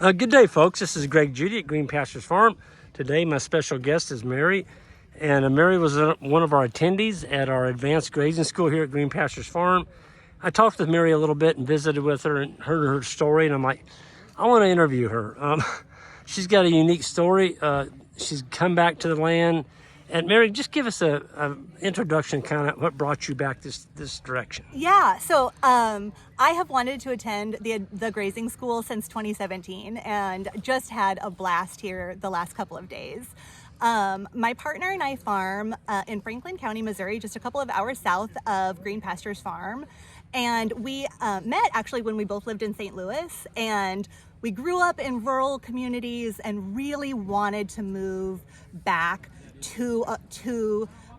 Good day, folks. This is Greg Judy at Green Pastures Farm. Today, my special guest is Mary. And Mary was one of our attendees at our advanced grazing school here at Green Pastures Farm. I talked with Mary a little bit and visited with her and heard her story. And I'm like, I want to interview her. She's got a unique story. She's come back to the land. And Mary, just give us a introduction, kind of what brought you back this direction. Yeah, so I have wanted to attend the grazing school since 2017 and just had a blast here the last couple of days. My partner and I farm in Franklin County, Missouri, just a couple of hours south of Green Pastures Farm. And we met actually when we both lived in St. Louis, and we grew up in rural communities and really wanted to move back to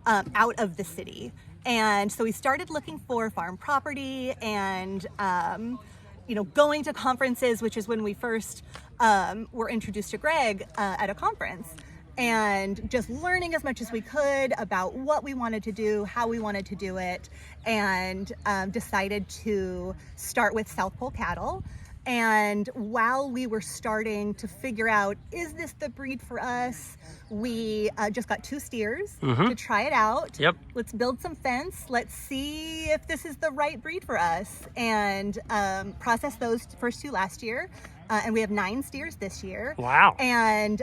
out of the city. And so we started looking for farm property and going to conferences, which is when we first were introduced to Greg at a conference, and just learning as much as we could about what we wanted to do, how we wanted to do it, and decided to start with South Pole cattle. And while we were starting to figure out, is this the breed for us? We just got 2 steers to try it out. Yep. Let's build some fence. Let's see if this is the right breed for us. And processed those first 2 last year. And we have 9 steers this year. Wow. And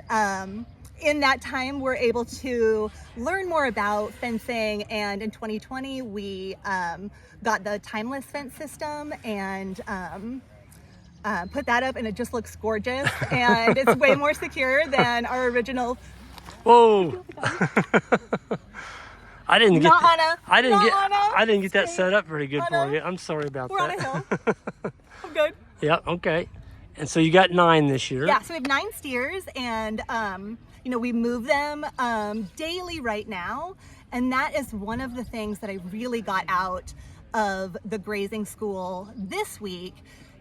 in that time, we're able to learn more about fencing. And in 2020, we got the timeless fence system and put that up, and it just looks gorgeous, and it's way more secure than our original. Whoa! I didn't get that set up very good for you. I'm sorry about We're that. on a hill. I'm good. Yeah. Okay. And so you got 9 this year. Yeah. So we have 9 steers, and we move them daily right now, and that is one of the things that I really got out of the grazing school this week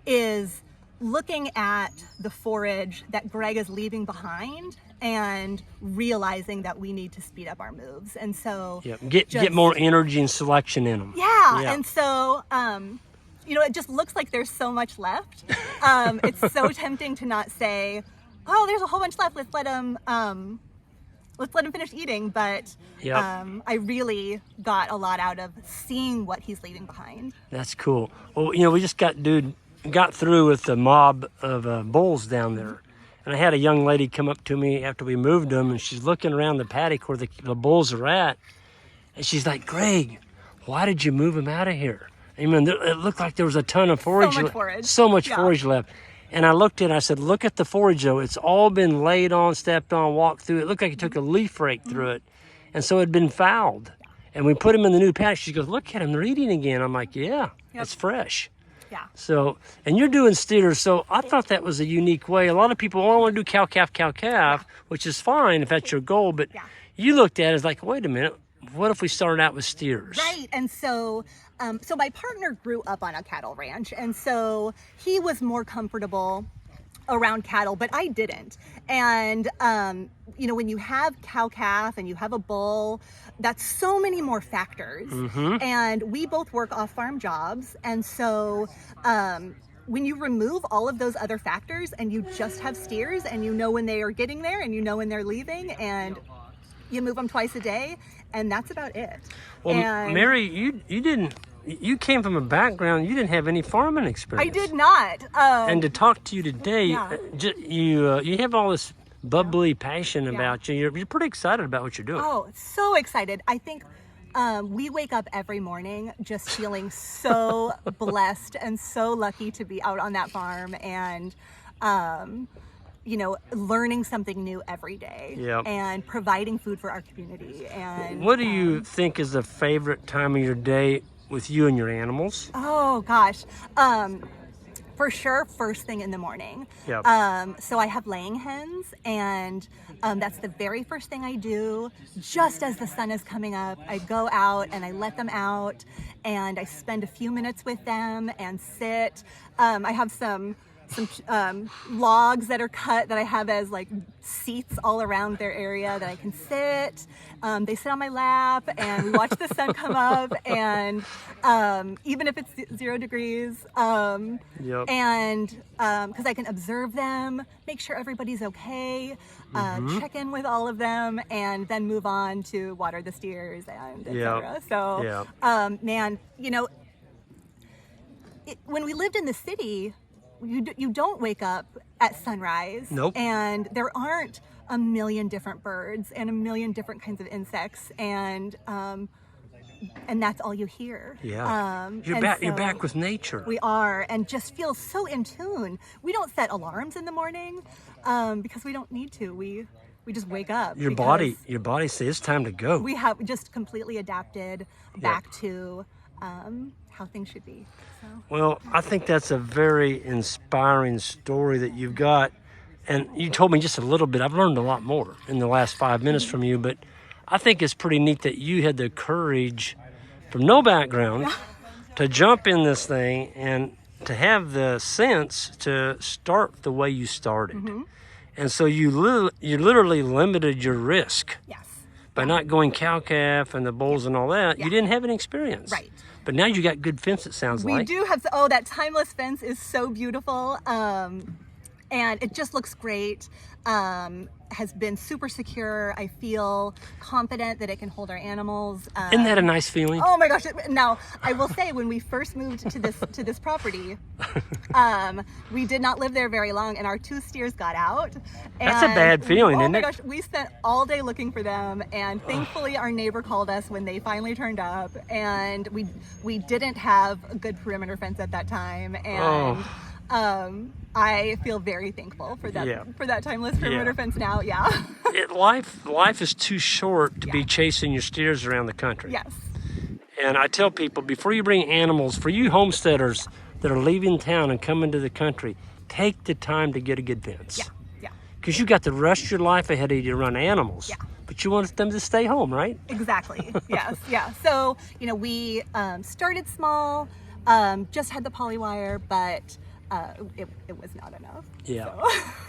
is looking at the forage that Greg is leaving behind and realizing that we need to speed up our moves. And so get more energy and selection in them. Yeah. And so, it just looks like there's so much left. It's so tempting to not say, oh, there's a whole bunch left. Let's let him finish eating. But I really got a lot out of seeing what he's leaving behind. That's cool. Well, we just got through with the mob of bulls down there. And I had a young lady come up to me after we moved them, and she's looking around the paddock where the bulls are at. And she's like, Greg, why did you move them out of here? I mean, it looked like there was a ton of forage. So much forage left. And I looked at it, I said, look at the forage, though. It's all been laid on, stepped on, walked through. It looked like you took a leaf rake through it. And so it had been fouled. And we put them in the new paddock. She goes, look at them, they're eating again. I'm like, yeah, it's fresh. Yeah. So, and you're doing steers, so I thought that was a unique way. A lot of people want to do cow, calf, which is fine if that's your goal, but you looked at it as like, wait a minute, what if we started out with steers? Right, and so my partner grew up on a cattle ranch, and so he was more comfortable around cattle, but I didn't. And, when you have cow-calf and you have a bull, that's so many more factors. And we both work off-farm jobs. And so when you remove all of those other factors and you just have steers and you know when they are getting there and you know when they're leaving and you move them twice a day, and that's about it. Well, Mary, you came from a background, you didn't have any farming experience. I did not. And to talk to you today, you have all this bubbly passion about you. You're pretty excited about what you're doing. Oh, so excited. I think we wake up every morning just feeling so blessed and so lucky to be out on that farm and, learning something new every day and providing food for our community. And what do you think is the favorite time of your day with you and your animals? Oh gosh. For sure, first thing in the morning. So I have laying hens, and that's the very first thing I do. Just as the sun is coming up, I go out and I let them out, and I spend a few minutes with them and sit. I have some some logs that are cut that I have as like seats all around their area that I can sit. They sit on my lap and we watch the sun come up, and even if it's 0 degrees, and because I can observe them, make sure everybody's okay, check in with all of them, and then move on to water the steers and etc. So, man, you know, when we lived in the city, you don't wake up at sunrise. Nope. And there aren't a million different birds and a million different kinds of insects, and that's all you hear. Yeah. You're back with nature. We are, and just feel so in tune. We don't set alarms in the morning because we don't need to. We just wake up. Your body says it's time to go. We have just completely adapted back to how things should be. So. Well, I think that's a very inspiring story that you've got. And you told me just a little bit. I've learned a lot more in the last 5 minutes from you, but I think it's pretty neat that you had the courage from no background to jump in this thing and to have the sense to start the way you started. And so you literally limited your risk. Yes. By not going cow-calf and the bulls and all that. You didn't have an experience. Right. But now you got good fence, it sounds like. We do have, that timeless fence is so beautiful. And it just looks great. Has been super secure. I feel confident that it can hold our animals. Isn't that a nice feeling? Oh my gosh! Now I will say, when we first moved to this property, we did not live there very long, and our 2 steers got out. That's a bad feeling, isn't it? Oh my gosh! We spent all day looking for them, and thankfully our neighbor called us when they finally turned up. And we didn't have a good perimeter fence at that time, and. I feel very thankful for that timeless perimeter fence now. Yeah. Life is too short to be chasing your steers around the country. Yes. And I tell people, before you bring animals, for you homesteaders that are leaving town and coming to the country, take the time to get a good fence. Yeah. Because you got the rest of your life ahead of you to run animals. Yeah. But you want them to stay home, right? Exactly. Yes. Yeah. So, you know, we started small, just had the polywire, but it was not enough. Yeah. So.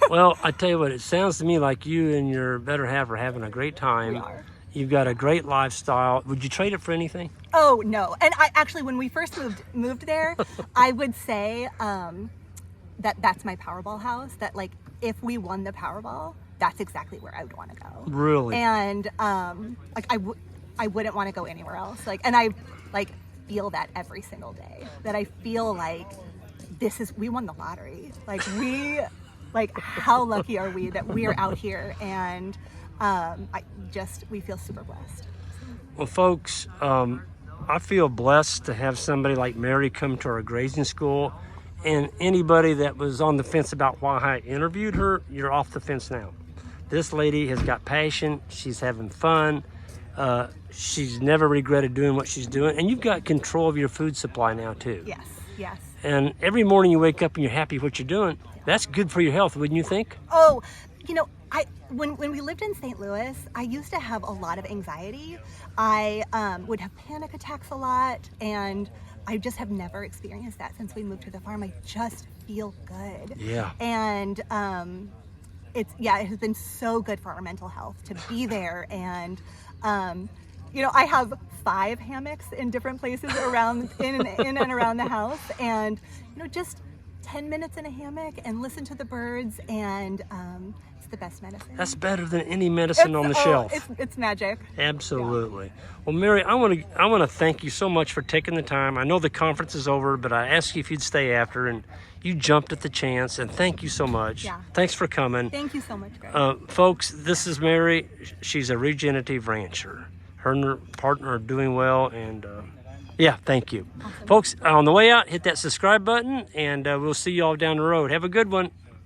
Well, I tell you what, it sounds to me like you and your better half are having a great time. We are. You've got a great lifestyle. Would you trade it for anything? Oh, no. And I actually, when we first moved there, I would say that's my Powerball house. That, like, if we won the Powerball, that's exactly where I would want to go. Really? And like I wouldn't want to go anywhere else. Like, and I like feel that every single day. That I feel like we won the lottery. Like how lucky are we that we're out here, and we feel super blessed. Well, folks, I feel blessed to have somebody like Mary come to our grazing school, and anybody that was on the fence about why I interviewed her, you're off the fence now. This lady has got passion. She's having fun. She's never regretted doing what she's doing, and you've got control of your food supply now too. Yes. And every morning you wake up and you're happy with what you're doing. That's good for your health, wouldn't you think? Oh, you know, when we lived in St. Louis, I used to have a lot of anxiety. I would have panic attacks a lot, and I just have never experienced that since we moved to the farm. I just feel good. Yeah. And it has been so good for our mental health to be there. And you know, I have 5 hammocks in different places around in and around the house, and you know, just 10 minutes in a hammock and listen to the birds, and it's the best medicine. That's better than any medicine on the shelf. It's magic. Absolutely. Yeah. Well, Mary, I want to thank you so much for taking the time. I know the conference is over, but I asked you if you'd stay after, and you jumped at the chance, and thank you so much. Yeah. Thanks for coming. Thank you so much, Greg. Folks, this is Mary. She's a regenerative rancher. Her and her partner are doing well, and thank you. Awesome. Folks, on the way out, hit that subscribe button, and we'll see you all down the road. Have a good one.